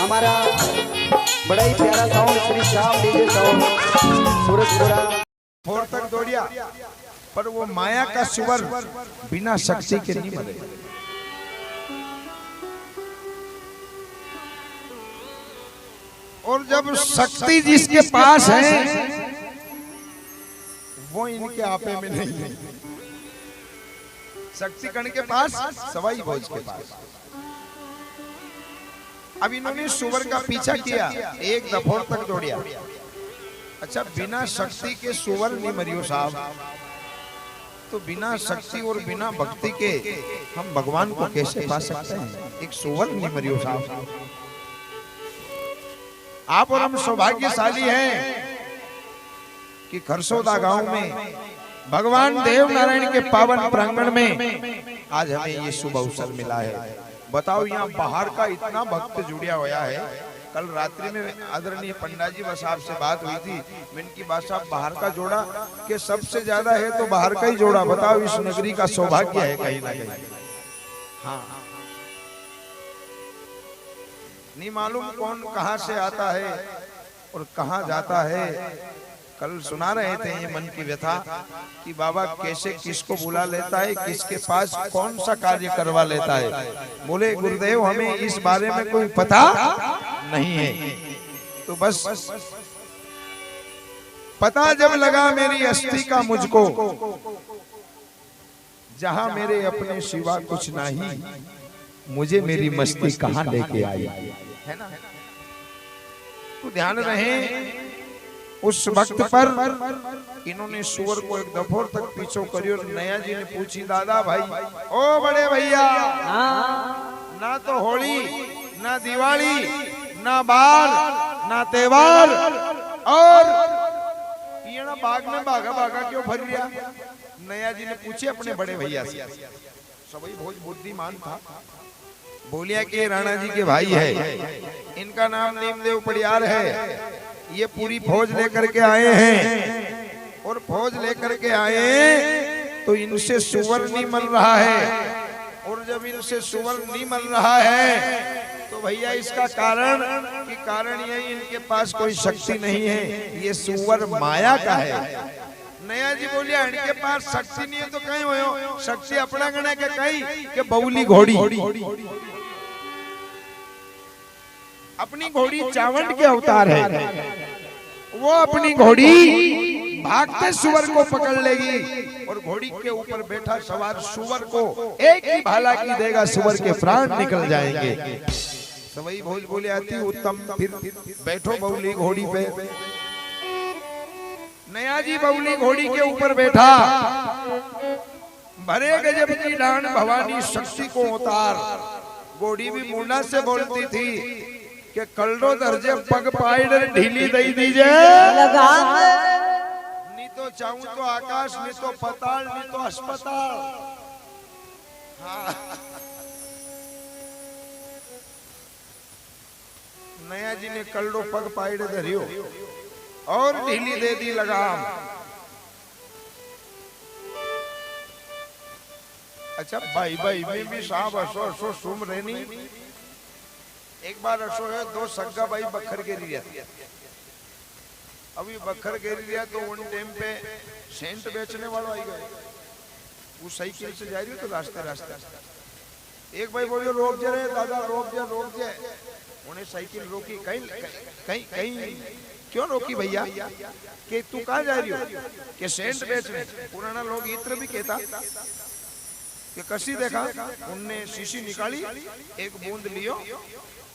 हमारा बड़ा ही प्यारा sound Shri Shyam DJ sound Surajpura four तक दौड़िया, पर वो माया का सुवर बिना शक्ति के नहीं मरे। और जब शक्ति जिसके पास है वो इनके आपे में नहीं है। शक्ति कण के पास, सवाई भोज के पास। अब इन्होंने सुवर का पीछा किया, एक दफोर तक दौड़िया। अच्छा, बिना शक्ति के सुवर नहीं मरियो साहब, तो बिना शक्ति और बिना भक्ति के हम भगवान को कैसे पा सकते हैं? एक सुवर नहीं मरियो साहब। आप और हम सौभाग्यशाली हैं कि खरसोदा गांव में भगवान देव नारायण के पावन प्रांगण में आज हमें ये शुभ अवसर मिला है। बताओ, यहाँ बाहर का इतना भक्त जुड़िया हुआ है। कल रात्रि में आदरणीय पंडा जी साहब से बात हुई थी, मन की बात साहब बाहर का जोड़ा कि सबसे ज्यादा है तो बाहर का ही जोड़ा। बताओ, इस नगरी का सौभाग्य है कहीं ना कहीं। हाँ, नहीं मालूम कौन कहां से आता है और कहां जाता है। कल सुना रहे थे ये मन की व्यथा कि बाबा कैसे किसको बुला लेता है, किसके पास कौन सा कार्य करवा लेता है। बोले गुरुदेव, हमें इस बारे में कोई पता नहीं है। तो बस पता जब लगा मेरी अस्थि का मुझको, जहां मेरे अपने सिवा कुछ नहीं, मुझे मेरी मस्ती कहां लेके आई, है ना। तो ध्यान रहे उस वक्त पर इन्होंने सुअर को एक दफोर तक पीछे करियो। नया जी ने पूछी, दादा भाई, ओ बड़े भैया, ना तो होली, ना दिवाली, ना बाल, ना त्योहार, और ये ना बाग में भागा भागा क्यों भर रिया? नया जी ने पूछे अपने बड़े भैया से। सभी बहुत बुद्धिमान था। बोलिया कि राणा जी के भाई है, इनका नाम नीमदेव पड़ियार है। ये पूरी फौज लेकर के आए हैं, और फौज लेकर के आए तो इनसे सुवर नहीं मिल रहा है। और जब इनसे सुवर नहीं मिल रहा है तो भैया इसका कारण यही, इनके पास कोई शक्ति नहीं है, ये सुवर माया का है। नया जी बोलिया, इनके पास शक्ति नहीं है तो कहीं हो शक्ति अपना गणे के कहीं के बउली घोड़ी, अपनी घोड़ी चावंड के अवतार है। वो अपनी घोड़ी भागते सुअर को पकड़ लेगी, और घोड़ी के ऊपर बैठा सवार सुअर को एक ही भाला की देगा, सुअर के प्राण निकल जाएंगे। सवई भोज बोले, अति उत्तम, फिर बैठो बउली घोड़ी पे। नया जी बउली घोड़ी के ऊपर बैठा, भरे गजब की डांड भवानी शक्ति को उतार। घोड़ी भी मुंडा से बोलती थी कि कल्डो दर्जे पग पाइडर ढीली दई दीजे, नहीं तो चाहूं तो आकाश, नहीं तो पताल, नहीं तो अस्पताल। हाँ। नया जी ने कल्डो पग पाइडर धरियो और ढीली दे दी लगाम। अच्छा, भाई भाई में भी साहब असो सुम रहनी। एक बार असो है, दो सग्गा भाई बखर गिरी रहा। अभी बखर गिरी रहा तो उन टाइम पे सेंट बेचने वालों आई गए। वो साइकिल से जा रही हो तो रास्ते एक भाई बोलियो, रोक जा रहे दादा, रोक जा। उन्हें साइकिल रोकी। कहीं क्यों रोकी भैया? कि तू कहाँ जा रही हो? कि सेंट बेचने। पुराना लोग इत्र भी कहता कि कसी देखा। उनने शीशी निकाली, एक बूंद लियो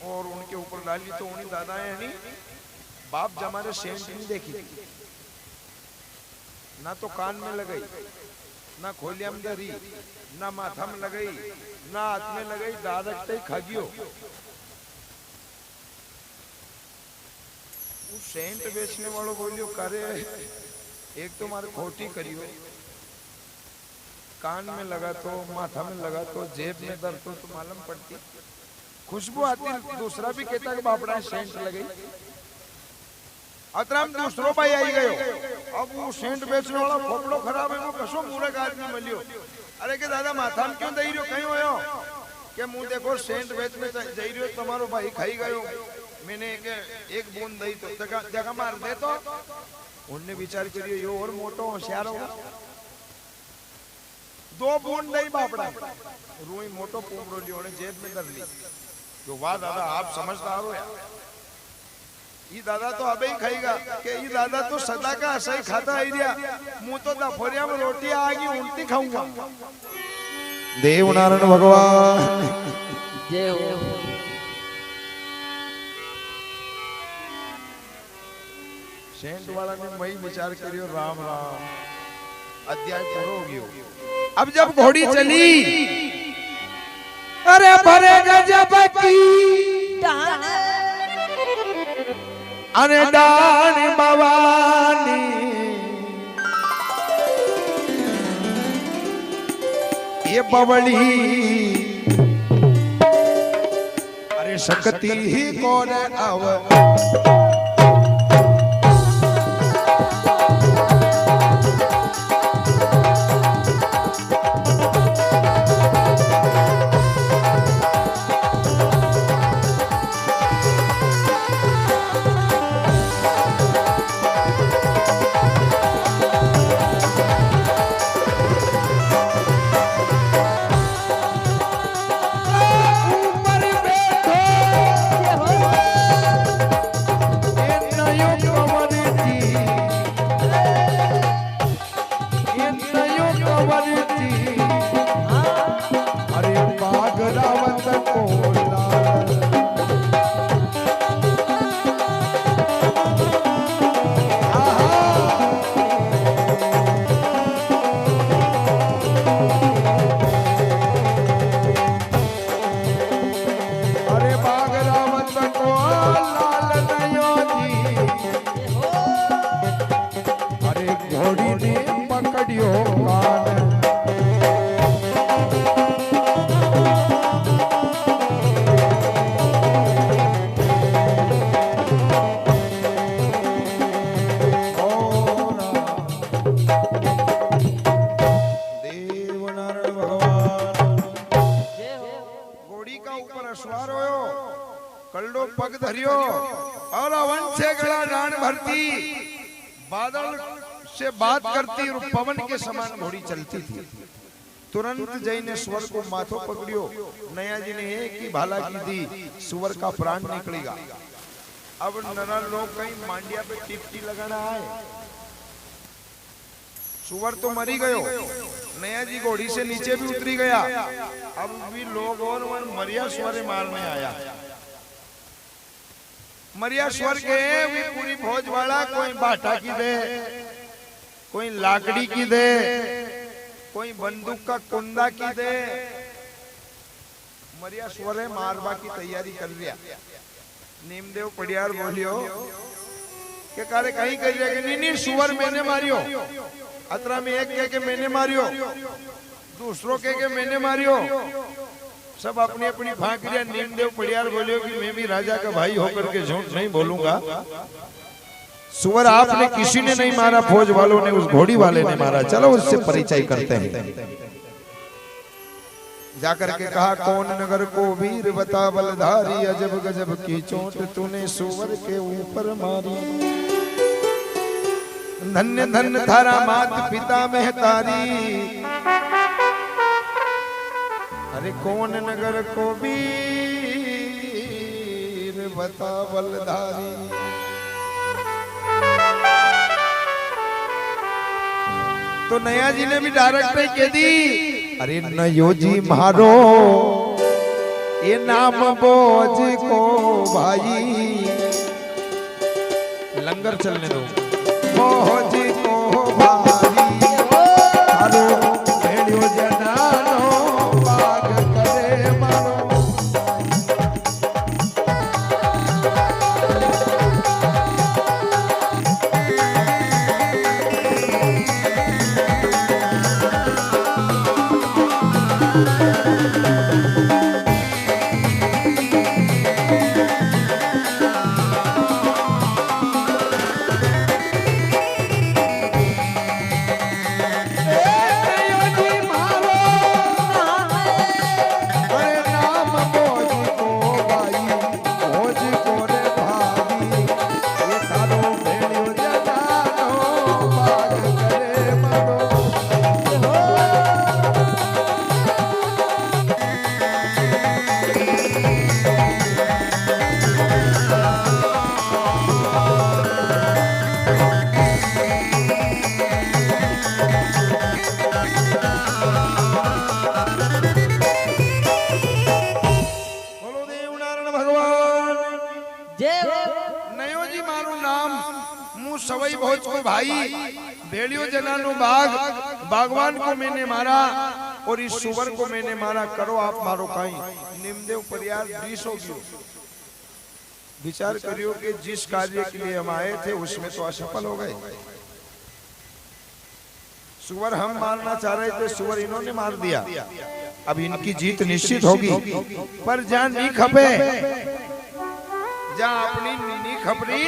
और उनके ऊपर डाली, तो उन्हीं दादाएं नहीं बाप जमाने सेंट नहीं देखी, ना तो कान में लगाई, ना खोलिया में धरी, ना माथा में लगाई, ना हाथ में लगाई, डायरेक्ट ही खागियो। सेंट बेचने वालों बोलियो, करे एक तो मारे खोटी करियो, कान में लगा तो, माथा में लगा तो, जेब में दर्द तो मालूम पड़ती, खुशबू आती। दूसरा भी कहता कि बापड़ा सेंट लगे। अतराम दूसरो भाई आई गयो। अब वो सेंट बेचने वाला खोपड़ो खराब है, वो कसो मूर्ख आदमी मिलियो। अरे के दादा माथा में क्यों दई रहो, कहीं होयो? के मुंह देखो सेंट बेचने जई रहो, तुम्हारो भाई खाई गयो। मैंने एक बूंद दई तो जगह मार दे तो उनने विचार करियो यो और मोटो होशियार होगा। 2 बूंद दई बापड़ा रूई मोटो पोमरो लियो ने जेब में धर ली। जो वाह दादा आप समझदार हो यार। ये दादा तो अबे ही खाएगा कि ये दादा तो सदा का ऐसा ही खाता है दिया। मुंह तो दफोरिया में रोटी आएगी उल्टी खाऊंगा। देव नारायण भगवान जय हो। सेंट वाला ने वही विचार करियो राम राम अध्याय पूरा हो गयो। अब जब घोड़ी चली अरे भरे गजब की अरे डान भवानी ये बवली अरे शक्ति ही कौन अव कल्डो पग धरियो और अवन से गला डांड भरती बादल से बात करती और पवन के समान घोड़ी चलती थी। तुरंत जय ने स्वर को माथो पकड़ियो। नया जी ने एक ही भाला की दी सुवर का प्राण निकलेगा। अब नरा लोग कहीं मांडिया पे टिप्टी लगाना है। सुवर तो मरी गयो। नया जी घोड़ी से नीचे भी उतरी गया। अब भी लोग और मरिया स्वर मारने आया। मरिया स्वर के भी पूरी भोज वाला कोई बाटा की दे, कोई लाकड़ी की दे, कोई बंदूक का कुंदा की दे। मरिया स्वर मारवा की तैयारी कर लिया। नीमदेव पड़ियार बोलियो के कारे कहीं कह रहे कि नहीं सुवर मैंने मारियो। अतरा में एक कह के मैंने मारियो, दूसरों कह के मैंने मारियो। सब अपनी अपनी फांक लिया। नीमदेव पड़ियार बोलियो कि मैं भी राजा का भाई होकर के झूठ नहीं बोलूंगा। सुवर आपने किसी ने नहीं मारा, फौज वालों ने, उस घोड़ी वाले ने मारा। चलो उससे परिचय करते हैं। जाकर के कहा कौन नगर को वीर बता बलधारी, अजब गजब की चोट तूने सुवर के ऊपर मारी। धन्य धन्य थारा मात पिता महतारी, अरे कौन नगर को वीर बता बलधारी। तो नया जी ने भी डायरेक्ट कह दी, अरे नयो जी मारो ये नाम बोझ को भाई। लंगर चलने दो। बोझ को भाई मारो भेड़ियो जनानो बाग करे मारो। भगवान जय हो नयो जी मारू नाम मुँह सवई भोज को भाई भेड़ियों जनानो बाग बागवान को मैंने मारा और इस सुवर को मैंने मारा करो आप मारो काई निमदेव परियार 20 हो गयो विचार करियो कि जिस कार्य के लिए हम आए थे उसमें तो असफल हो गए सुवर हम मारना चाह रहे थे सुवर इन्होंने मार दिया अब इनकी जीत निश्चित होगी पर जहां नी खपे जहां अपनी नी खपरी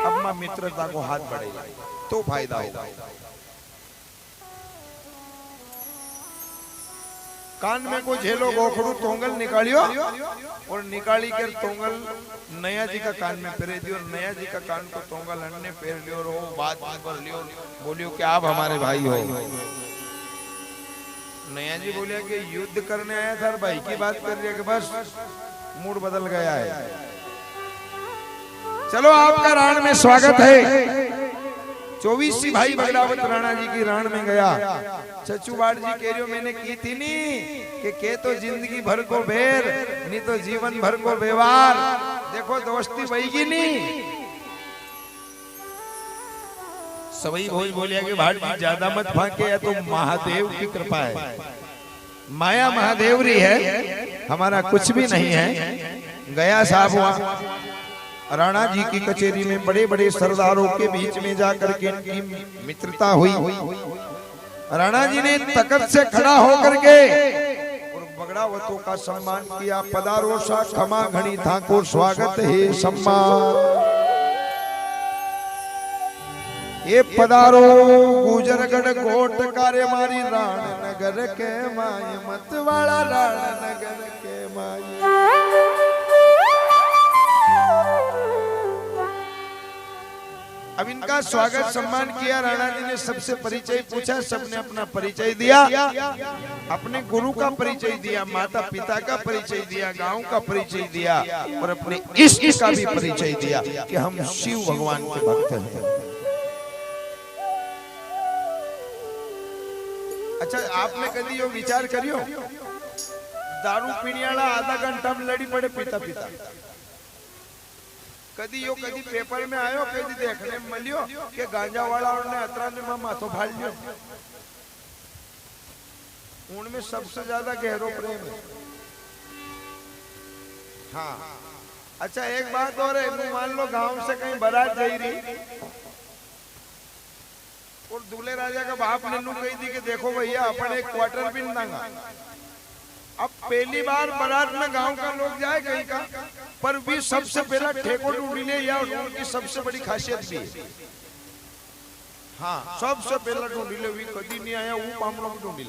अब मां मित्रता को हाथ बढ़ेगा तो फायदा होगा कान में को झेलो गोखड़ू तोंगल निकालियो और निकाली कर तोंगल नया जी का कान में फेरे दियो नया जी का कान को तोंगल अन्य फेर लियो और वो बात कर लियो बोलियो कि आप हमारे भाई हो नया जी बोलिया कि युद्ध करने आया था भाई की बात कर रही है कि बस मूड बदल गया है चलो आपका राण में स्वागत है 24 भाई बगलावत राणा जी की राण में गया चचूबाड़ जी कह रही मैंने की थी नी कि के तो जिंदगी भर को बेर नहीं तो जीवन भर को व्यवहार देखो दोस्ती बहेगी नहीं सभी भोज बोलिया कि भाट जी ज्यादा मत फांके या तो महादेव की कृपा है माया महादेवरी है हमारा कुछ भी नहीं है गया साहब हुआ राणा जी की कचेरी में बड़े बड़े सरदारों के बीच में जाकर के इनकी मित्रता हुई राणा जी ने तकत से खड़ा होकर के और बगड़ावतों का सम्मान किया पधारो सा खमा घड़ी ठाकुर स्वागत है सम्मान ये पधारो गुजरगढ़ कोट कार्य मारी राण नगर के माय मतवाड़ा राण नगर के माय अब इनका स्वागत सम्मान किया राणा जी ने सबसे परिचय पूछा सबने अपना परिचय दिया अपने गुरु का परिचय दिया माता पिता का परिचय दिया गांव का परिचय दिया और अपने इष्ट का भी परिचय दिया कि हम शिव भगवान के भक्त हैं अच्छा आपने कभी यो विचार करियो दारू पीने वाला आधा घंटा में लड़ी पड़े पिता पिता कदी पेपर में आयो कदी देखने में मिलियो कि गांजा वाला ने अतरा ने माथो फाड़ लियो उनमें सबसे ज्यादा गहरो प्रेम है हाँ अच्छा एक बात और है मान लो गांव से कहीं बारात जा रही और दूल्हे राजा का बाप ने कही थी कि देखो भैया अपन एक क्वार्टर भी देंगा अब पहली बार बारात में गांव का लोग जाए कहीं का पर भी सबसे पहला ठेको ढूंढ ले या उनकी सबसे बड़ी खासियत भी है हाँ सबसे पहला ढूंढ ले भी कभी नहीं आया वो हम लोग ढूंढ ले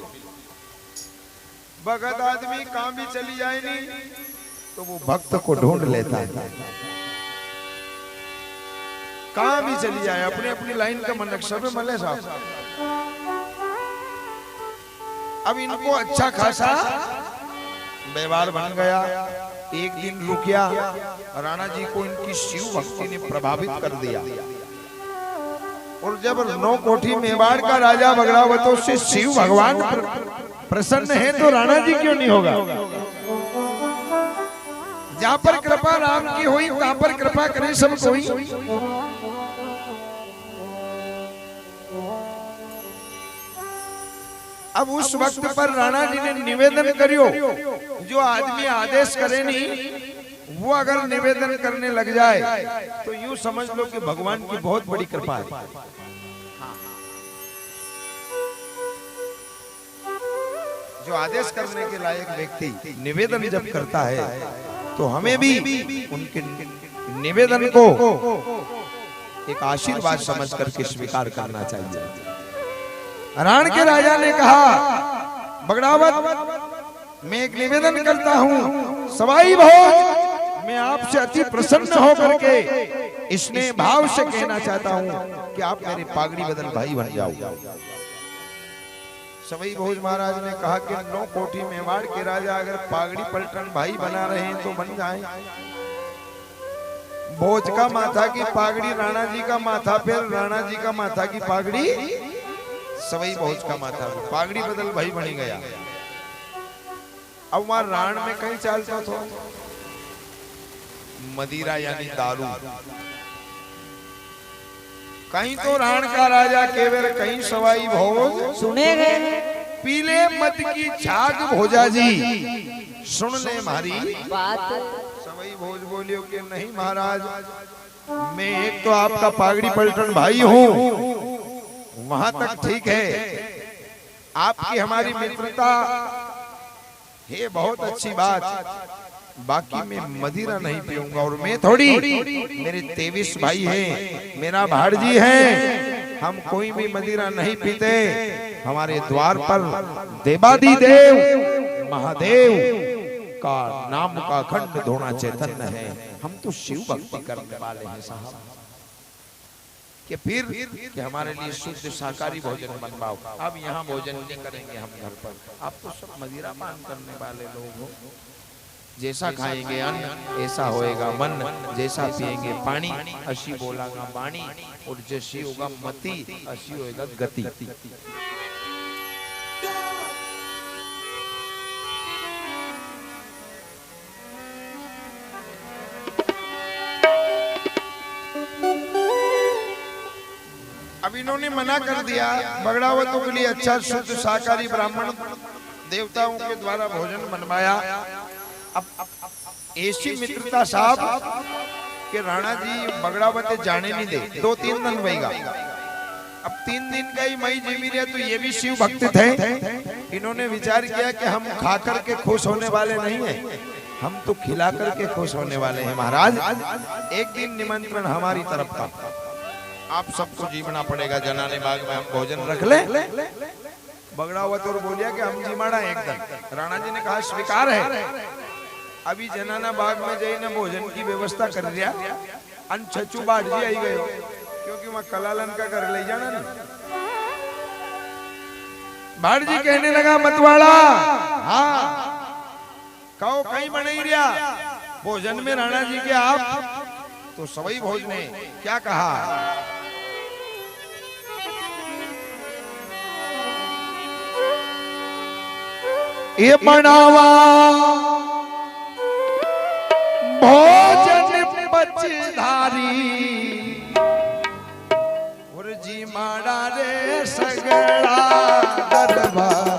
भगत आदमी कहां भी चली जाए नहीं तो वो भक्त को ढूंढ लेता है कहां भी चली जाए अपने अपनी लाइन का मन नक्शा में मले साहब अब इनको अच्छा खासा व्यवहार बन गया एक दिन रुकिया राणा जी को इनकी शिव भक्ति ने प्रभावित कर दिया और जब 9 कोठी मेवाड़ का राजा बगड़ावतों से शिव भगवान प्रसन्न है तो राणा जी क्यों नहीं होगा जहां पर कृपा राम की हुई वहां पर कृपा करे सब कोई अब उस वक्त पर राणा जी ने निवेदन करियो जो आदमी आदेश करे नहीं वो अगर निवेदन करने लग जाए तो यूं समझ लो कि भगवान की बहुत बड़ी कृपा है जो आदेश करने के लायक व्यक्ति निवेदन जब करता है तो हमें भी उनके निवेदन को एक आशीर्वाद समझ करके स्वीकार करना चाहिए राण के राजा ने कहा बगड़ावत मैं एक निवेदन करता हूँ सवाई भोज मैं आपसे अति प्रसन्न होकर के इसने भाव से कहना चाहता हूँ कि आप मेरे पागड़ी बदल भाई बन जाओ सवाई भोज महाराज ने कहा कि 9 कोठी मेवाड़ के राजा अगर पागड़ी पलटन भाई बना रहे हैं तो बन जाएं भोज का माथा की पागड़ी राणा जी का माथा फिर राणा जी का माथा की पागड़ी सवई भोज का माथा पागड़ी बदल भाई बनी गया अब वहां राण में कहीं चालता था मदिरा यानी दारू। कहीं तो राण का राजा केवर, कहीं सवाई भोज सुने गए पीले मत की छाग भोजा जी, सुन ले मारी बात। सवाई भोज बोलियो कि नहीं महाराज, मैं एक तो आपका पागड़ी पलटन भाई हूँ, वहां तक ठीक है, आपकी हमारी मित्रता है बहुत अच्छी बात, बाकी मैं मदिरा नहीं पीऊंगा। और मैं थोड़ी, मेरे 23 भाई हैं, मेरा भाड़जी है, हम कोई भी मदिरा नहीं पीते। हमारे द्वार पर देवादिदेव महादेव का नाम का खंड धोना चैतन्य है, हम तो शिव भक्ति करने वाले हैं साहब, कि फिर कि हमारे लिए शुद्ध शाकाहारी भोजन बनवाओ। अब यहाँ भोजन नहीं करेंगे हम घर पर, आप तो सब मदिरा पान करने वाले लोग हो, जैसा खाएंगे अन्न ऐसा होएगा मन, जैसा पिएंगे पानी अशी बोलागा वाणी, और जैसी होगा मति अशी होएगा गति। अब इन्होंने मना कर दिया, बगड़ावतों के लिए अच्छा शुद्ध शाकाहारी ब्राह्मण देवताओं के द्वारा भोजन बनवाया। अब ऐसी मित्रता साहब कि राणा जी बगड़ावते जाने नहीं दे, 2-3 दिन वहीगा। अब 3 दिन का ही मई जीवी रहे, तो ये भी शिव भक्त थे। इन्होंने विचार किया कि हम खा करके खुश होने वाले नहीं हैं, हम तो खिला करके खुश होने वाले हैं महाराज। एक दिन निमंत्रण हमारी तरफ का, आप सबको जीवना पड़ेगा, जनाने बाग में हम भोजन रख ले। बगड़ावत और बोलिया कि हम जीमाड़ा एकदम। राणा जी ने कहा स्वीकार है। अभी जनाना बाग में जाइए भोजन की व्यवस्था कर दिया, अन छचू बाट जी आई गए, क्योंकि वहां कलालन का घर ले जाना नहीं। भाट जी कहने लगा मतवाड़ा, हाँ कहो कहीं बने रिया भोजन में राणा जी के आप, तो सवई भोज ने क्या कहा, ये बनावा भोजन बचधारी, और जी माड़ा रे सगड़ा दरबार।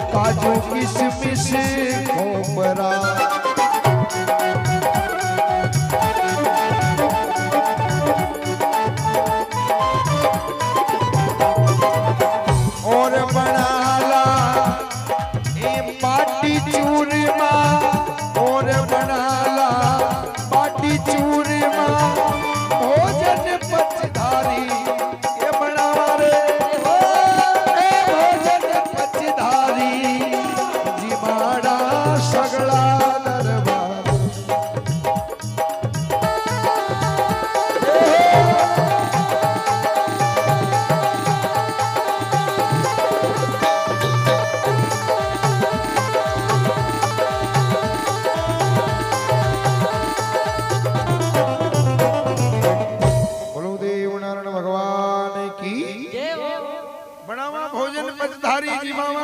काजू किशमिश खोपरा, और बनाला ये बाटी चूरमा, और बनाला बाटी चूरमा, भोजन पचधारी। ये बनावा रे भोजन पचधारी, जिमाड़ा सगड़ा दरबार।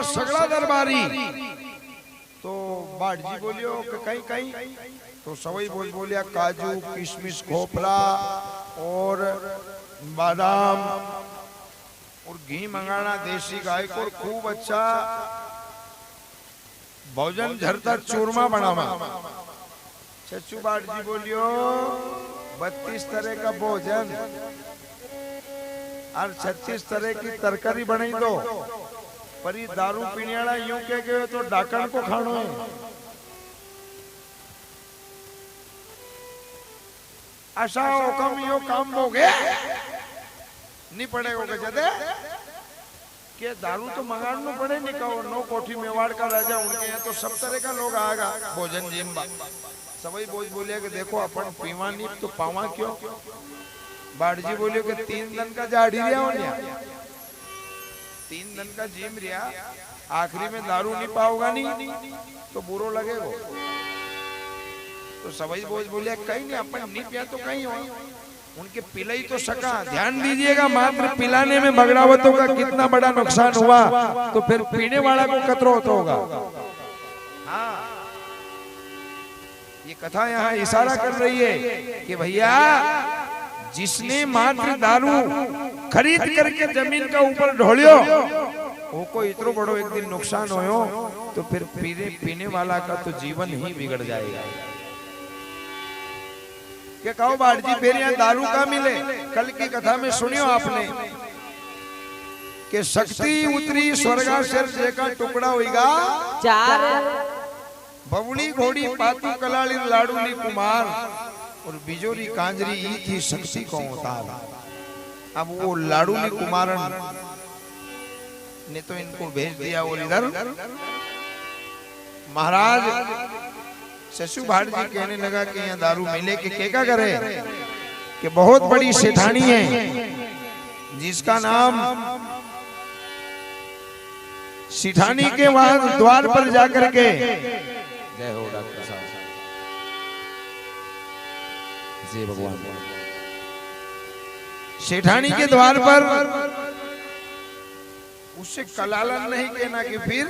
सगड़ा दरबारी। तो बाट जी बोलियो कि कहीं कहीं, तो सवई बोलिया काजू किशमिश खोपरा और बादाम और घी मंगाना देसी गाय को, खूब अच्छा भोजन झरता चूरमा बनावा। चच्चू बाट जी बोलियो 32 तरह का भोजन और 36 तरह की तरकारी बनाई दो, पर ये दारू पीने वाला यूं कह गए तो डाकण को खानो है। ऐसा हुक्म यो काम हो गया नहीं पड़ेगा कहते कि दारू तो मंगाना पड़े नहीं कहो। 9 कोठी मेवाड़ का राजा उनके हैं, तो सब तरह का लोग आएगा भोजन जिम्बा। सभी बोलिए कि देखो अपन पीवा नहीं तो पावा क्यों। बाट जी बोलियो कि 3 दिन का जाड़ी रिया हो, 3 दिन का जिम रिया, आखिरी में दारू नहीं पाओगा नहीं तो बुरो लगेगा। तो सभी बोलिया कहीं नहीं, अपन नहीं पिया तो कहीं हो, उनके पिलाई तो सका। ध्यान दीजिएगा, मात्र पिलाने में बगड़ावतों का कितना बड़ा नुकसान हुआ, तो फिर पीने वाला को कतरो होता होगा। हाँ, ये कथा यहाँ इशारा कर रही है कि भैया जिसने मात्र दारू खरीद करके जमीन का ऊपर ढोलियो, वो को इतना बड़ो एक दिन नुकसान होयो, तो फिर पीने वाला का तो जीवन ही बिगड़ जाएगा। क्या कहो बाढ़ जी, फिर यहाँ दारू का मिले? कल की कथा में सुनियो आपने कि शक्ति उतरी स्वर्गा से का टुकड़ा होगा 4 बबुली घोड़ी पातू कलाली लाडूली कुमार और बिजोरी कांजरी ई थी शक्ति को उतार। अब वो लाडूली कुमारन ने तो इनको भेज दिया और इधर महाराज शशु भाट जी कहने लगा कि यहाँ दारू मिले कि क्या करे, कि बहुत बड़ी सेठानी है जिसका नाम सिठानी के वहां द्वार पर जाकर के, जय हो डॉक्टर साहब, जय भगवान, सेठानी के द्वार पर उससे कलालन नहीं कहना कि फिर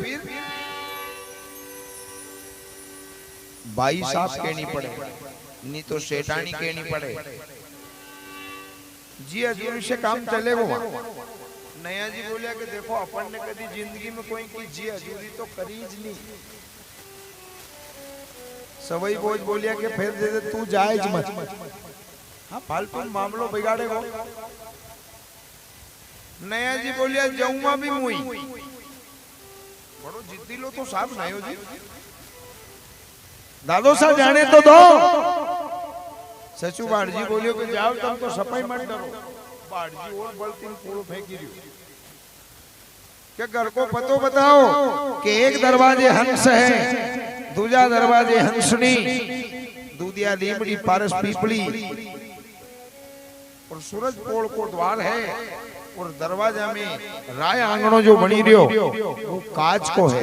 भाई साहब कहनी पड़े, नहीं तो सेठानी कहनी पड़े। जी हजूरी से काम चले वो। नया जी बोलिया कि देखो अपन ने कभी जिंदगी में कोई की जी हजूरी तो करीज नहीं। सवई बोलिया कि फिर दे दे तू जायज मत, हाँ फालतू मामलो बिगाड़ेगा। नया जी बोलिया जाऊंगा भी मुई, बड़ो जिद्दी लो तो साहब नायो जी, दादो साहब जाने तो दो। सचू बाढ़ जी बोलियो कि जाओ तुम तो सफाई मत डरो। बाढ़ जी और बलती पूरो फेंकी रही। क्या घर को पतो बताओ कि एक दरवाजे हंस है, दूजा दरवाजे हंसनी, दूधिया लीमड़ी पारस पीपली और सूरज पोल को द्वार है, और दरवाजा में राय आंगणो जो बनी रियो वो कांच को है।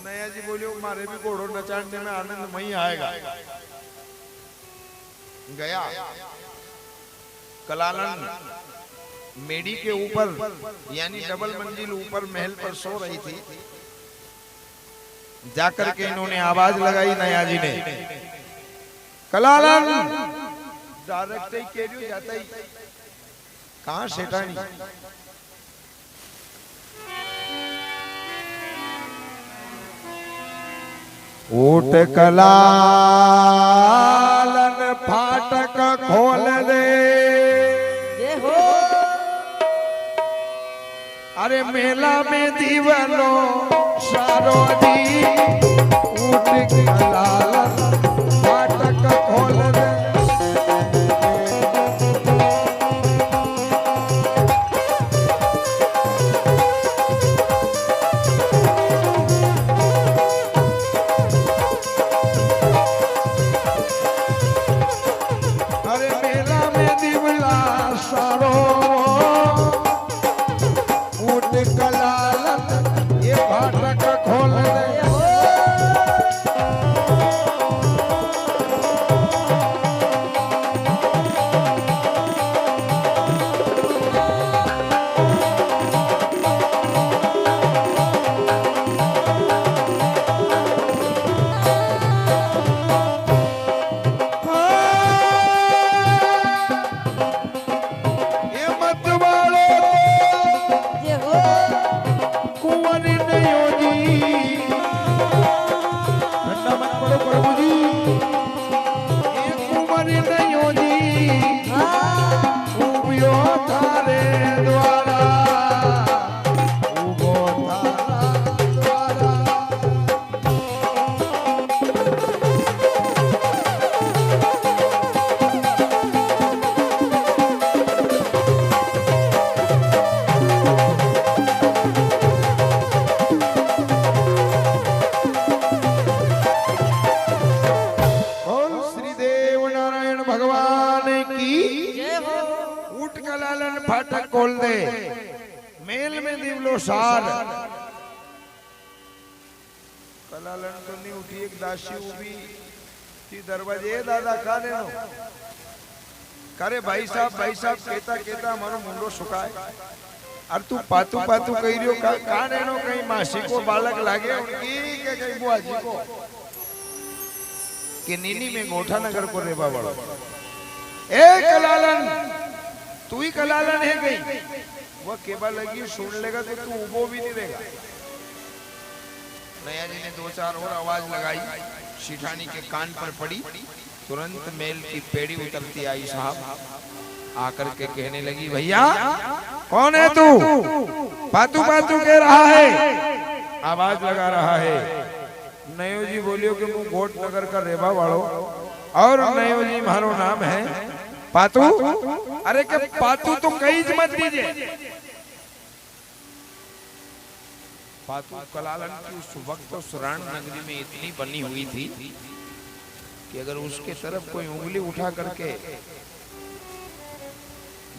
नया जी बोलियो मारे भी घोड़ो नचाने में आनंद वही आएगा। गया कलालन मेडी के ऊपर यानी डबल मंजिल ऊपर महल पर सो रही थी। जाकर के इन्होंने आवाज लगाई नया जी ने, कलालन डायरेक्ट ही केरियो जाता ही कहां सेठानी। ऊट कलालन फाटक खोल दे, अरे मेला में दीवालो सारो दी, ऊट कलालन फाटक खोल दे। तेल में दीवलो सार कलालन तो नहीं उठी एक दासी उभी थी दरवाजे दादा का लेनो करे भाई साहब कहता कहता हमारो मुंडो सुकाए और तू पातू पातू कही रियो का लेनो कहीं मासी को बालक लागे उनकी के कहीं बुआजी को कि नीनी में गोठा नगर को रेबा वाला ए कलालन तू ही कलालन है गई वो केबा लगी सुन लेगा तो तू उबो भी नहीं रहेगा। नया जी ने दो चार और आवाज लगाई शिठानी के कान पर पड़ी तुरंत मेल की पेड़ी उतरती आई साहब आकर के कहने लगी भैया कौन है तू पातू पातू कह रहा है आवाज लगा रहा है। नयो जी बोलियो कि मैं गोट नगर का रेबा वालो और नयो जी मारो नाम है पातू। अरे के पातू तो कहीं मत दीजिए पातू कलालन की उस वक्त तो सुराण नगरी में इतनी बनी हुई थी कि अगर उसके तरफ कोई उंगली उठा करके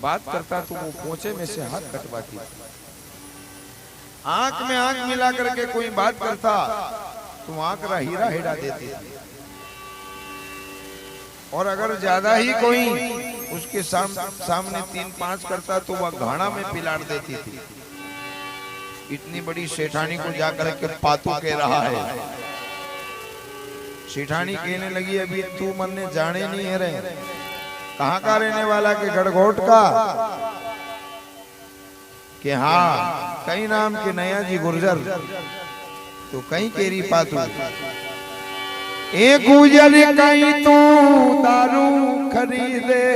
बात करता तो वो पोंछे में से हाथ कटवाती। आंख में आंख मिला करके कोई बात करता तो आंख का हीरा हिड़ा देती थी और अगर ज्यादा ही कोई उसके सामने 3-5 करता तो वह घाना में पिलाड़ देती थी। इतनी बड़ी सेठानी को जाकर के पातू कह रहा है। सेठानी कहने लगी अभी तू मन ने जाने नहीं है रे कहाँ का रहने वाला के गढ़गोट का कि हाँ कई नाम के नया जी गुर्जर तो कहीं केरी पातू एक गुजर कहीं तू दारू खरीदे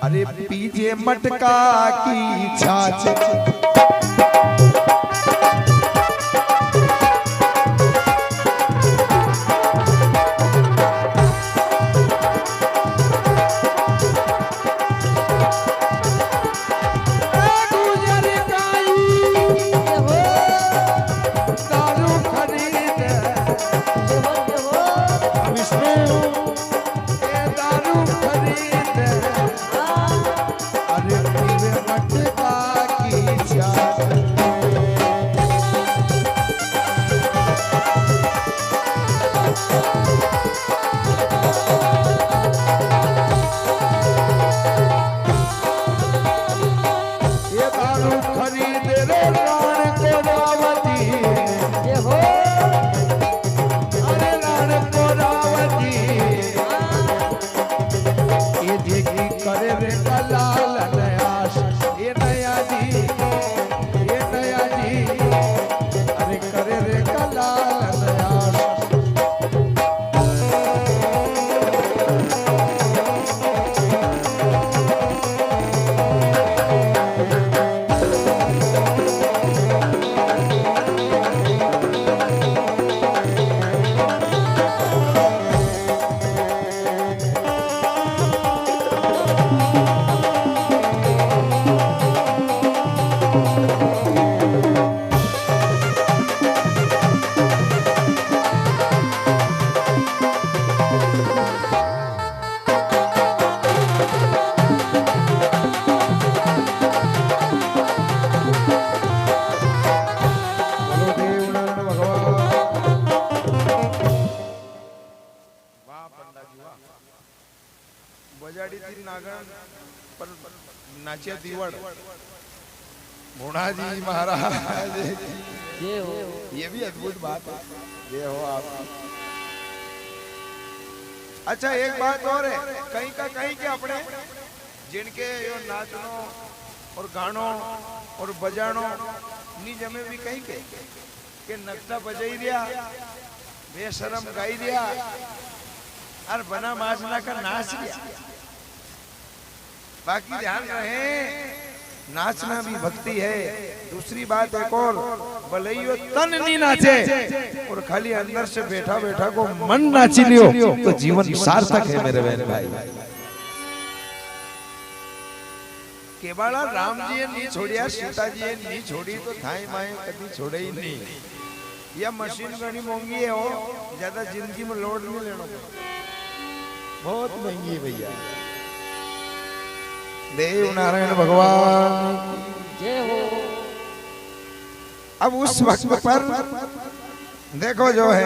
अरे पीछे मटका की छाछ नाचिया दीवड़ जी महाराज ये भी अद्भुत बात है ये हो आप। अच्छा एक बात और है कहीं का कहीं के अपने जिनके यो नाचनो और गानो और बजानो नी जमे भी कहीं के नक्शा बजाई दिया बेशरम गाई दिया और बना माजना का नाच दिया। बाकी ध्यान रहे नाचना भी भक्ति है। दूसरी बात एक और भले तन नहीं नाचे और खाली अंदर से बैठा बैठा को मन नाची लियो तो जीवन सार्थक है मेरे बहन भाई। केवल राम जी नहीं छोड़िया सीता जी नहीं छोड़ी तो थाई माए कभी छोड़े ही नहीं। यह मशीन घनी महंगी है हो ज्यादा जिंदगी में लोड नहीं लेना बहुत महंगी है भैया। देव नारायण भगवान। जय हो। अब उस वक्त पर देखो जो है,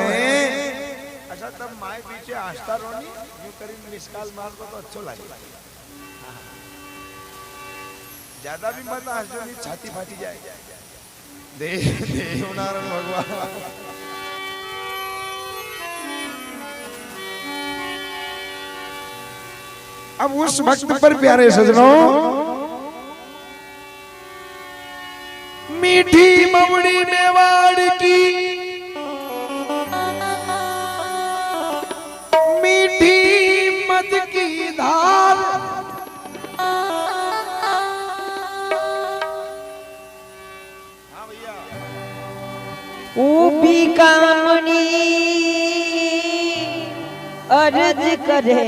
अच्छा तब माए पीछे आस्था रोनी यूं करीब मिसकाल मार दो तो अच्छा लगेगा। ज्यादा भी मत हंसो, नहीं छाती फाटी जाए। देव नारायण भगवान। अब उस वक्त पर प्यारे सजनों, मीठी मवड़ी मेवाड़ की मीठी मद की धार, हाँ भैया, ऊपी कामनी अर्ज करे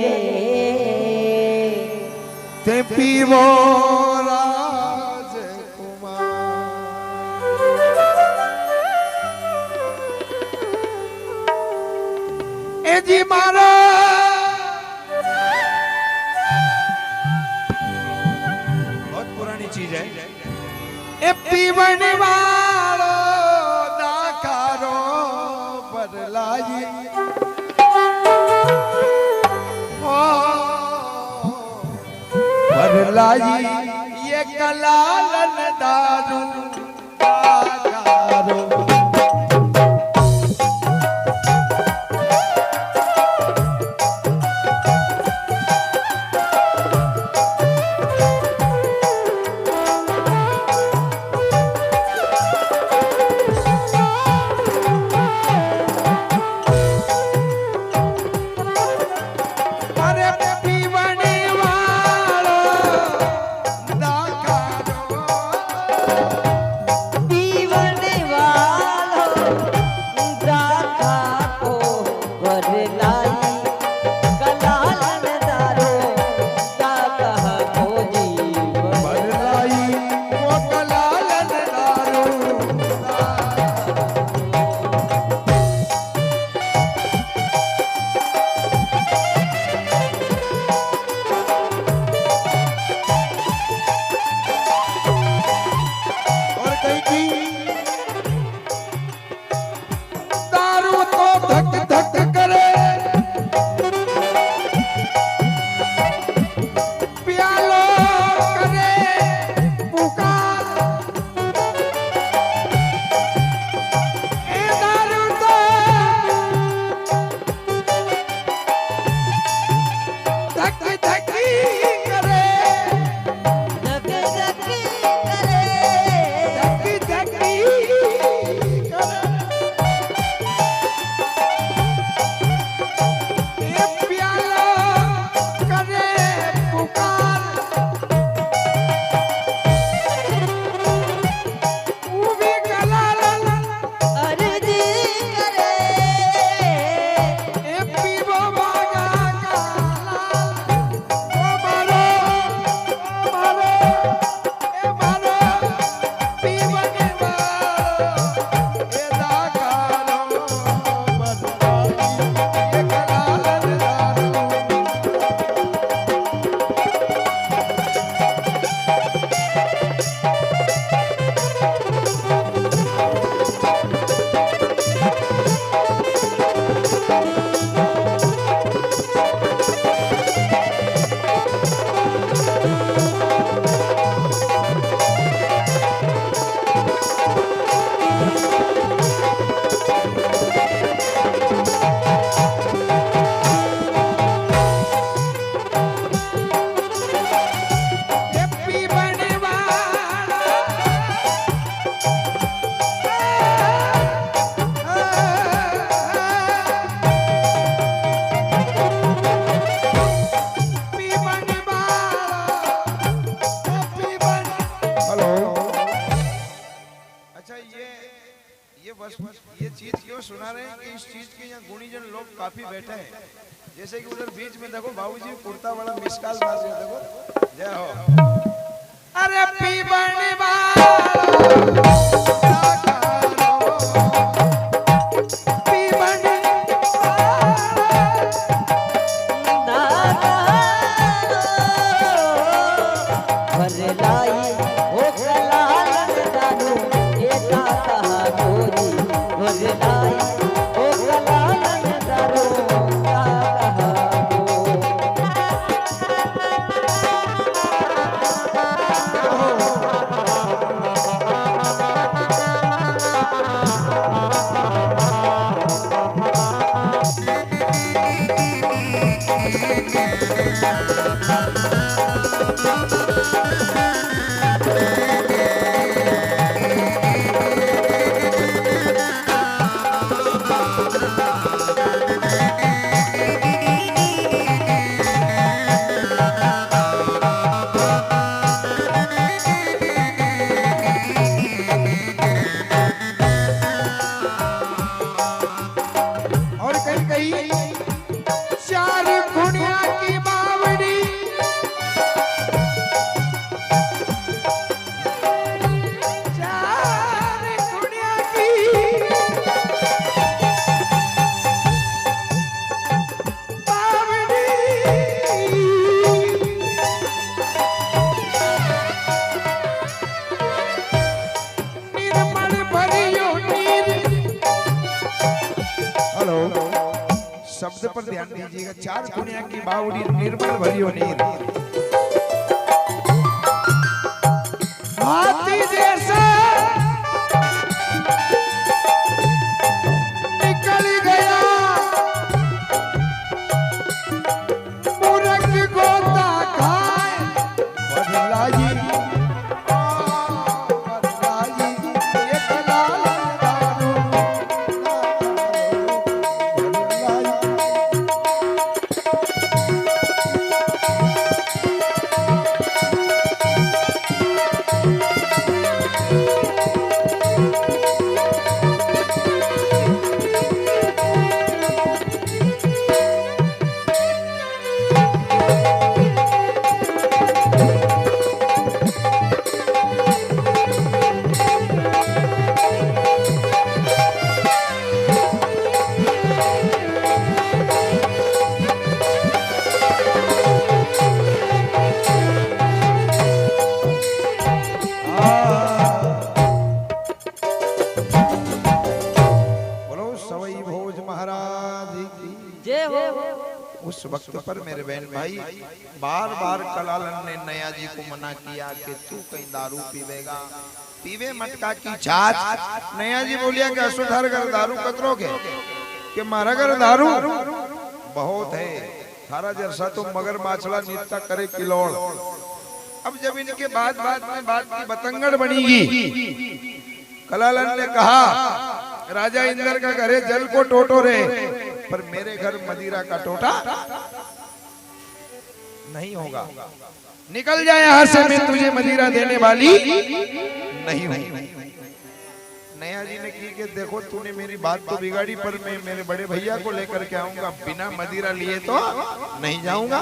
ते पीवो राजकुमार। ए जी मारो बहुत पुरानी चीज है। ए पीवन वालो दाकारो बदलाई, बदलाई ये कलालन दारू दाकारो। ये चीज क्यों सुना रहे हैं कि इस चीज के यहाँ गुणीजन लोग काफी बैठे हैं। जैसे कि उधर बीच में देखो बाबूजी कुर्ता वाला मिसकाल मार दिया, देखो जय हो। अरे पीबने वाला भर लाई हो कलालन दारू एका कहा चोरी भर लाई हो कलालन दारू क्या कहा और कहीं कहीं चार गुणिया की बावड़ी चार गुणिया की बावड़ी निर्मल भरियो नीर। हेलो, शब्द पर ध्यान दीजिएगा। चार गुणिया की बावड़ी निर्मल भरियो नीर, हाथी जैसा निकल गया मूर्ख गोता खाए बदलाई बदलाई ये कलाल दारू बदलाई। बोलो सवई भोज महाराज की। जय हो उस वक्त पर मेरे बहन भाई बार बार कलालन ने नया जी को मना किया कि तू कहीं दारू पीवेगा, पीवे मटका की छाछ। नया जी बोलिया कि असुधार कर दारू कतरो के कि मारा कर दारू बहुत है, थारा जैसा तो मगर माछला नीता करे किलोड़। अब जब इनके बाद में बात की बतंगड़ बनीगी, कलालन ने कहा राजा इंद्र का घर है जल को टोटो रे, पर मेरे घर मदिरा का टोटा नहीं होगा। निकल जाए यहाँ से, मैं तुझे मदिरा देने वाली नहीं हूँ। नया जी ने की कि देखो तूने मेरी बात तो बिगाड़ी, पर मैं मेरे बड़े भैया को लेकर के आऊंगा, बिना मदिरा लिए तो नहीं जाऊंगा।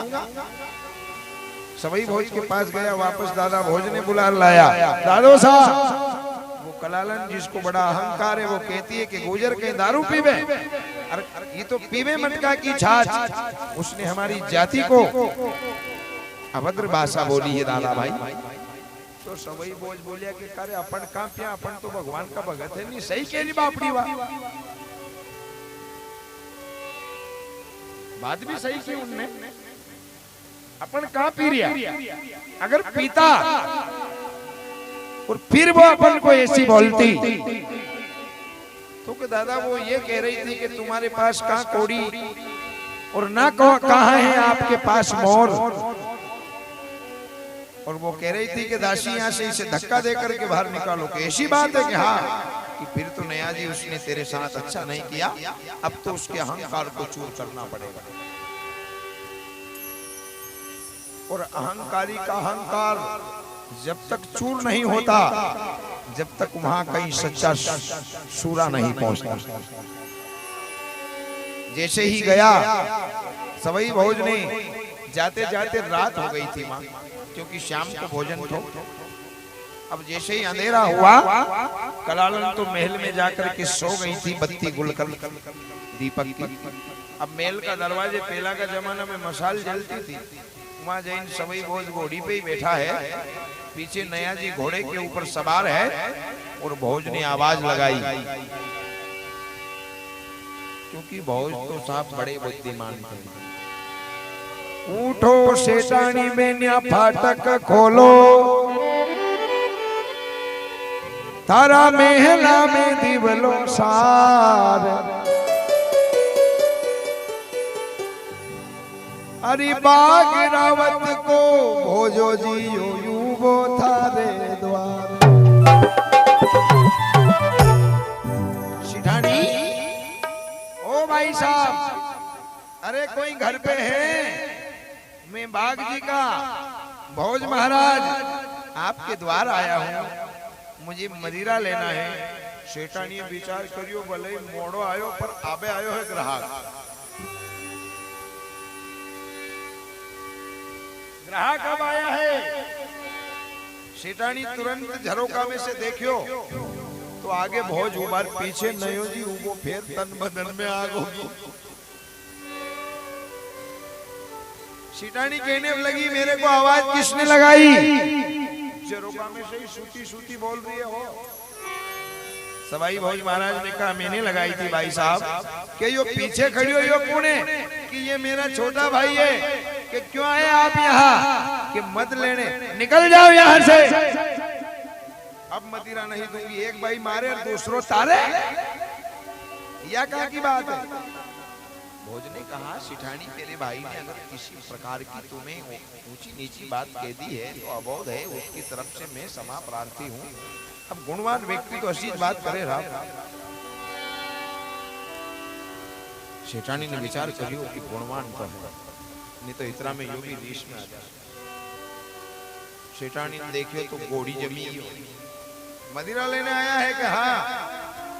सवई भोज के पास गया, वापस दादा भोज ने बुला लाया। दादो साहब, वो कलालन जिसको बड़ा अहंकार है वो कहती है कि गुजर के दारू पीवे, अरे ये तो पीवे मटका की छाछ। उसने हमारी जाति को अभद्र भाषा बोली है दादा भाई। तो सवई बोझ बोलिया कि करे अपन कहां पिया, अपन तो भगवान का भगत है। नहीं सही कह रही बापड़ी वाह, बात भी सही की उनने। अपन कहां पी रिया, अगर पीता और फिर वो अपन को ऐसी बोलती तो कि दादा वो ये कह रही थी कि तुम्हारे पास कहां कोड़ी और ना कहां है आपके पास मोर। और वो कह रही थी कि दासी यहाँ से इसे धक्का देकर के बाहर निकालो। कि ऐसी बात है कि हाँ, कि फिर तो नया जी उसने तेरे साथ अच्छा नहीं किया, अब तो उसके अहंकार को चूर करना पड़ेगा। और अहंकारी का अहंकार जब तक चूर नहीं होता, जब तक वहां कहीं सच्चा सूरा नहीं पहुंचता। जैसे ही गया सवई भोज ने, जाते जाते रात हो गई थी मां, क्योंकि शाम को भोजन तो। अब जैसे ही अंधेरा हुआ, कलालन तो महल में जाकर के सो गई थी बत्ती गुलकर दीपक की। अब महल का दरवाजे, पहला का जमाना में मशाल जलती थी, उमा जैन सवई भोज घोड़ी पे ही बैठा है, पीछे नया जी घोड़े के ऊपर सवार है और भोज ने आवाज लगाई, क्योंकि भोज तो साहब बड़े बुद्धिमान थे। उठो सेठानी बेन्या फाटक खोलो, तारा महला में दिवलो सार, अरे बाग रावत को भोजो जियो यूबो थारे द्वार। सिठानी, ओ भाई साहब, अरे कोई घर पे है? मैं बाग जी का भोज महाराज आपके द्वार आया हूँ, मुझे मदिरा लेना है। सेठानी विचार करियो, भले मोड़ो आयो पर आबे आयो है ग्राहक। ग्राहक अब आया है। सेठानी तुरंत झरोका में से देखियो तो आगे भोज उबार, पीछे नयो जी उबो, फिर तन बदन में आग होगी। सेठानी कहने लगी, मेरे को आवाज किसने लगाई? झरोका में से ही सूती सूती बोल रही है हो। सवाई भोज महाराज ने कहा, मैंने लगाई थी भाई साहब। कि यो पीछे खड़ी हो यो कौन है? कि ये मेरा छोटा भाई है। कि क्यों आए आप यहाँ? कि मत लेने, निकल जाओ यहाँ से, अब मदिरा नहीं दूंगी। एक भाई मारे और दूसरों तारे, या क्या की बात है? भोज ने कहा, सिठानी तेरे भाई ने अगर किसी प्रकार की तुम्हें ऊंची नीची बात कह दी है तो अबोध है, उसकी तरफ से मैं क्षमा प्रार्थी हूँ। अब गुणवान व्यक्ति तो ऐसी बात करे रहा। सेठानी ने विचार करियो कि गुणवान तो है, नहीं तो इतना में योगी देश में आ जाए। सेठानी ने देखियो तो गोड़ी जमी, मदिरा लेने आया है कि हाँ?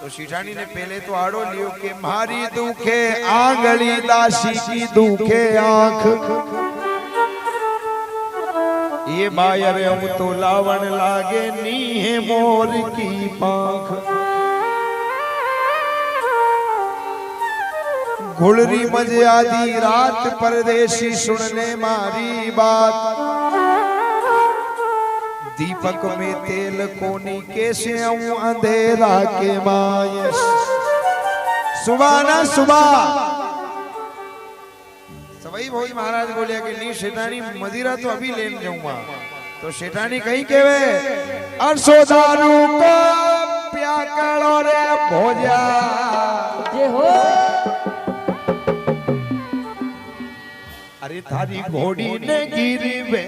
तो सेठानी ने पहले तो आड़ो लियो कि मारी दुखे आंगली दासी की दुखे आंख, ये बायर हम तो लावण लागे नी है मोर की पांख। घुड़री मजे आधी रात परदेसी सुनने मारी बात, दीपक में तेल कोनी कैसे आऊं अंधेरा के माय। सुबह ना सुबह सवई भोज महाराज बोलिया कि नहीं सेठानी, मदिरा तो अभी लेने जाऊंगा। तो सेठानी कहीं केवे, अरसो दारू को प्या करो रे भोजा, जे हो अरे थारी घोड़ी ने गिरी वे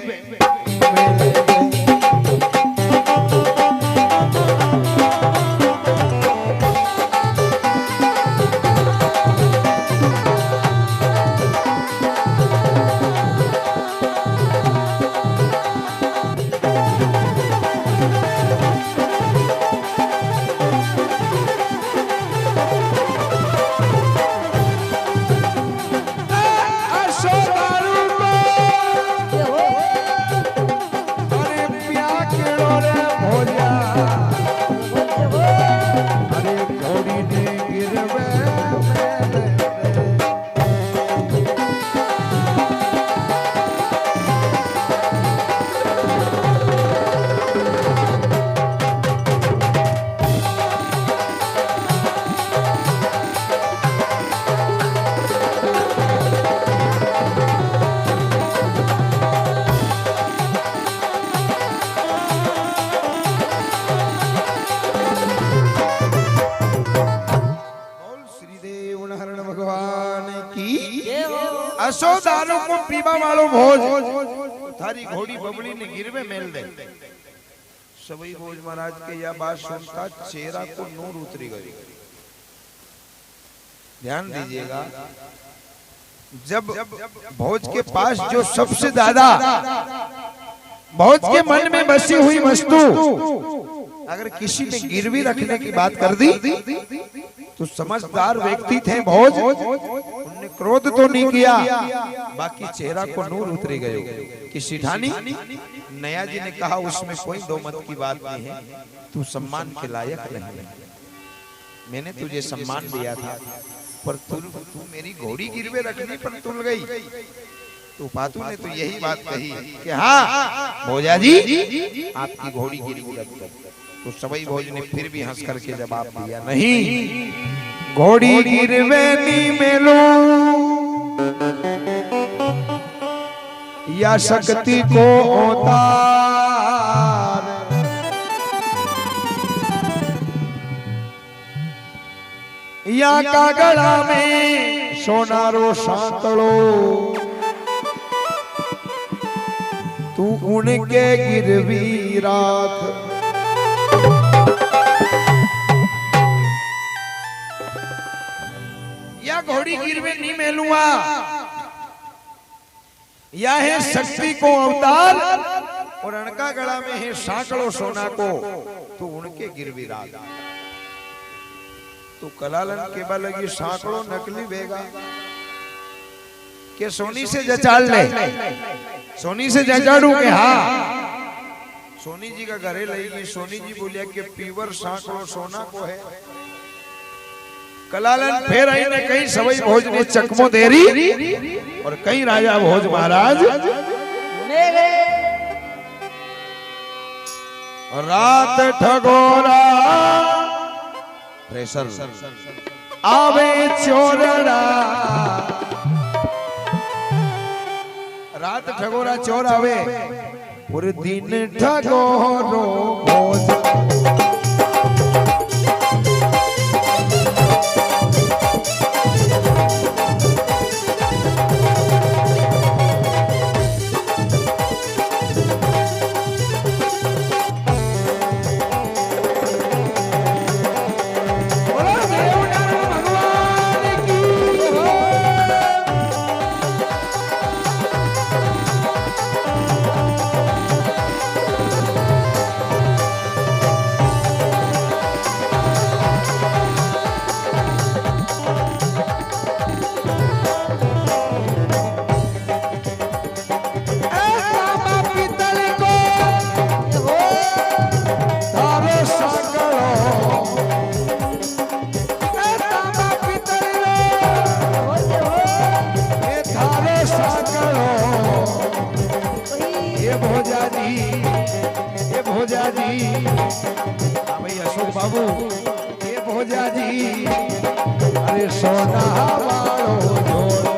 असो दारू को पीवा वालो भोज, थारी घोड़ी बबली ने गिरवे मेल दे। सवई भोज महाराज के यह बात सुनता चेहरा को नूर उतरी गई। ध्यान दीजिएगा, जब भोज के पास जो सबसे ज्यादा भोज के मन में बसी हुई वस्तु अगर किसी ने गिरवी रखने की बात कर दी तो समझदार व्यक्ति थे भोज, उन्होंने क्रोध तो नहीं किया, बाकी चेहरा को नूर उतरी गए कि सिठानी, नया जी ने कहा उसमें कोई दो मत की बात नहीं है, तू सम्मान के लायक नहीं। मैंने तुझे सम्मान दिया था पर तू मेरी घोड़ी गिरवे रखने पर तुल गई, तो पातू ने तो यही बात कही कि हाँ भोजा जी आपकी घोड़ी गिरी अब तक। तो सभी भोज ने फिर भी हंस करके जवाब दिया, नहीं घोड़ी गिरवे नी मेलो या शक्ति को उतार, या कागड़ा में सोनारो सांतड़ो तू उनके गिरवी राख। या घोड़ी गिरवे नहीं मेलुआ, या है शक्ति को अवतार, और अणका गला में है सैकड़ों सोना को, तो उनके गिरवी राख। तो कलालन के बल लगी सैकड़ों नकली बेगा के सोनी से जचाड़ ले, सोनी से जचाड़ू के हाँ सोनी जी का घरे लेगी। सोनी जी बोलिया कि पीवर सैकड़ों सोना को है। कलालन फिर आई ने कहीं सवई भोज ने चकमो देरी, और कहीं राजा भोज महाराज रात ठगोरा प्रेशर आवे चोरड़ा, रात ठगोरा चोर आवे, पूरे दिन ठगोरो भोज। बाबू ये भोजा जी, अरे सोना वालो जोड़।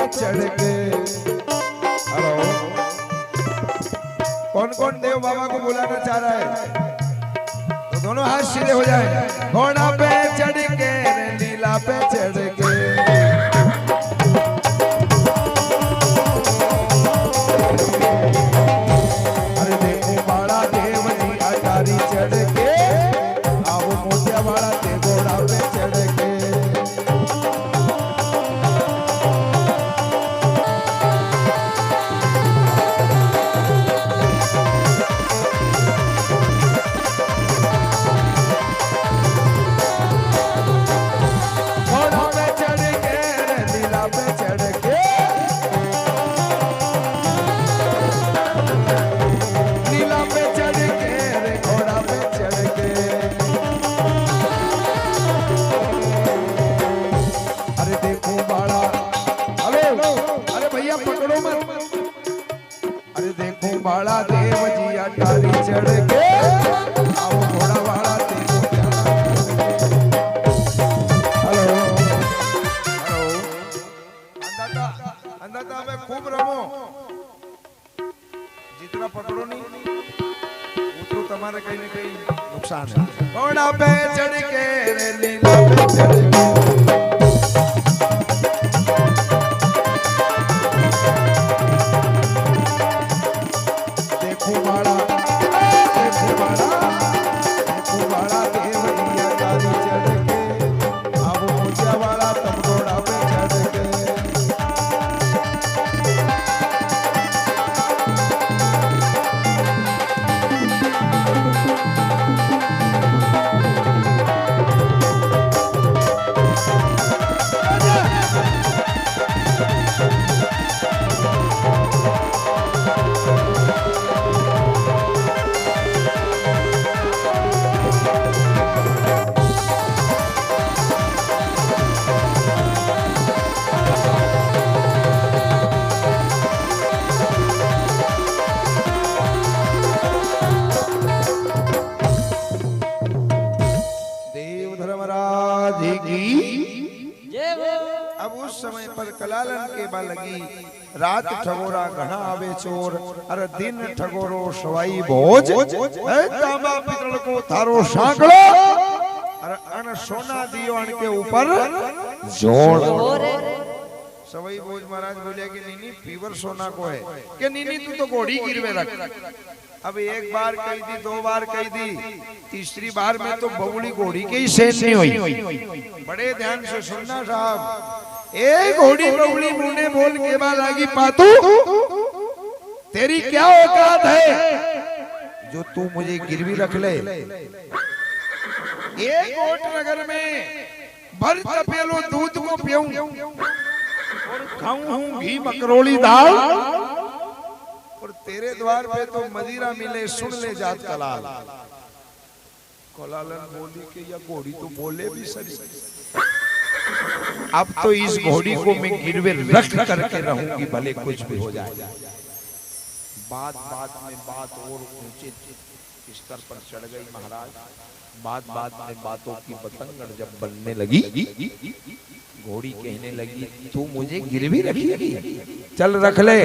चढ़ के। हेलो, कौन कौन देव बाबा को बुलाना चाह रहा है तो दोनों हाथ सीधे हो जाए। घोड़ा पे चढ़ के लीला पे चढ़ के। अरे देखो बाड़ा देव जी अटारी चढ़ के, आओ मोतिया बाड़ा ते घोड़ा पे चढ़ के। बाड़ा देव जी अटारी चढ़ के, आओ घोड़ा वाला तेरे प्यारा। हेलो हेलो, अंदाता में खूब रमो, जितना पकड़ो नहीं उतना तुम्हारे कहीं न कहीं नुकसान है। घोड़ा पे चढ़ के लीला पे चढ़ के। अब उस समय पर कलालन के बा लगी रात ठगोरा घना आवे चोर, अरे दिन ठगोरो सवाई भोज। तांबा पितल को थारो सांकड़ो, अरे अन सोना दियो अन के ऊपर जोड़। सवाई भोज महाराज बोले कि नीनी पीवर सोना को है कि नीनी तू तो घोड़ी गिरवे रख। अब एक बार कही दी, दो बार कही दी, तीसरी बार में तो बबुली घोड़ी के ही सेन नहीं हुई। बड़े ध्यान से सुनना साहब, एक घोड़ी बबुली मुंह बोल के बाद आगी पातू, तेरी क्या औकात है जो तू मुझे गिरवी रख ले। एक ओट नगर में भर तपेलो दूध को पीऊं और खाऊं घी मकरोली दाल, और तेरे द्वार पे तो मदिरा मिले, सुन ले जात कलाल। कलालन बोली कि या घोड़ी तो बोले भी सही, अब तो इस घोड़ी को मैं गिरवे रख करके रहूंगी, भले कुछ भी हो जाए। बात बात में बात और ऊंचे स्तर पर चढ़ गई महाराज। बात बात में बातों की बतंगड़ जब बनने लगी, घोड़ी कहने लगी तू मुझे गिरवी रखी, चल रख ले,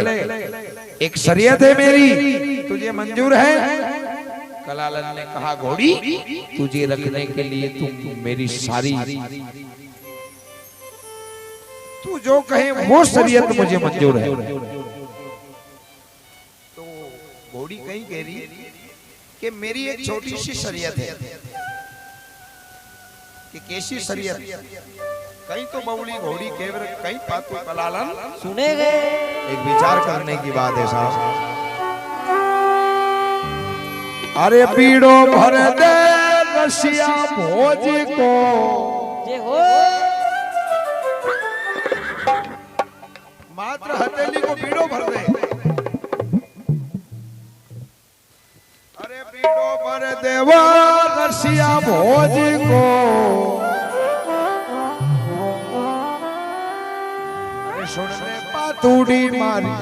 एक शरीयत है मेरी, तुझे मंजूर है। कलालन ने कहा घोड़ी तुझे रखने के लिए तुम मेरी सारी, तू जो कहे वो शरीयत मुझे मंजूर है। तो घोड़ी कहीं कह रही कि मेरी एक छोटी सी शरीयत है। कि कैसी शरीयत? कहीं तो बबुली घोड़ी केवल, कहीं पातू कलालन सुने गए। एक विचार करने की बात है साहब। अरे पीड़ो भर दे रसिया भोज को, जे हो मात्र हथेली को पीड़ो भर दे। अरे पीड़ो भर देवा रसिया भोज को, अरे सुनने पातूड़ी मारी।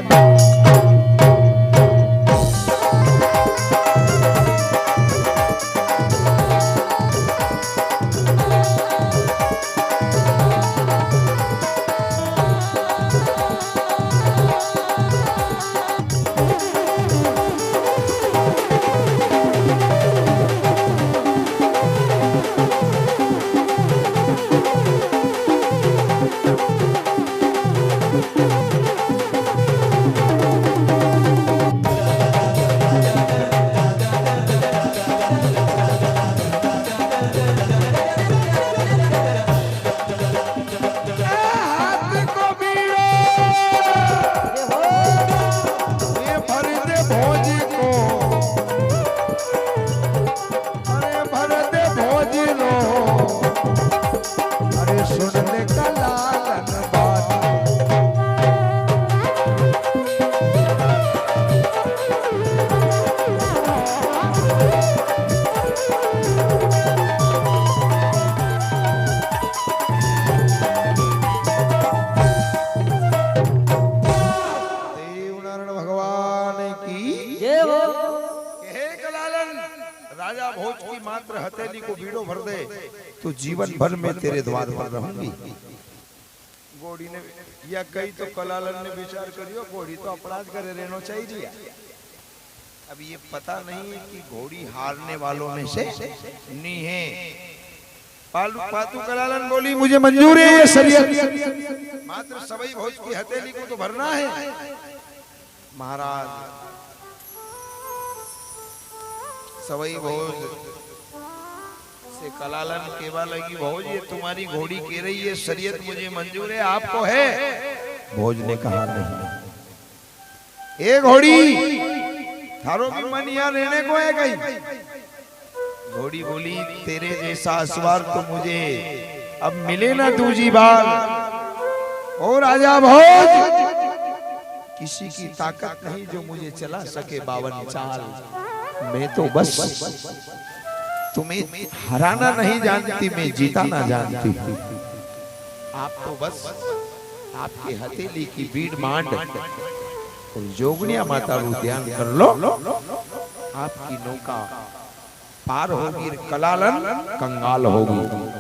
सुन ले कलालन बात। देवनारायण भगवान की जय हो हे कलालन, राजा भोज की मात्र हथेली को बीड़ो भर दे तो जीवन भर में तेरे द्वार पर रहूंगी। घोड़ी ने या कई तो कलालन ने विचार करियो घोड़ी तो अपराध करे रहना चाहिए। अब ये पता नहीं है कि घोड़ी हारने वालों में से नहीं है। पातू कलालन बोली मुझे मंजूर है ये शरीयत, मात्र सवई भोज की हथेली को तो भरना है। महाराज सवई भोज से कलालन केवा लगी, भोज ये तुम्हारी घोड़ी कह रही है शरीयत मुझे मंजूर है, आपको है? भोज ने कहा नहीं। ए घोड़ी थारो भी मन यहाँ रहने को है कहीं? घोड़ी बोली तेरे जैसा सवार तो मुझे अब मिले ना दूजी बार। ओ राजा भोज, किसी की ताकत नहीं जो मुझे चला सके 52 चाल। मैं तो बस तुम्हें हराना नहीं जानती, मैं जीताना जानती। आप तो बस आपके हथेली की बीड़ मांड और जोगनिया माता रू ध्यान कर लो, आपकी नौका पार होगी, कलालन कंगाल होगी।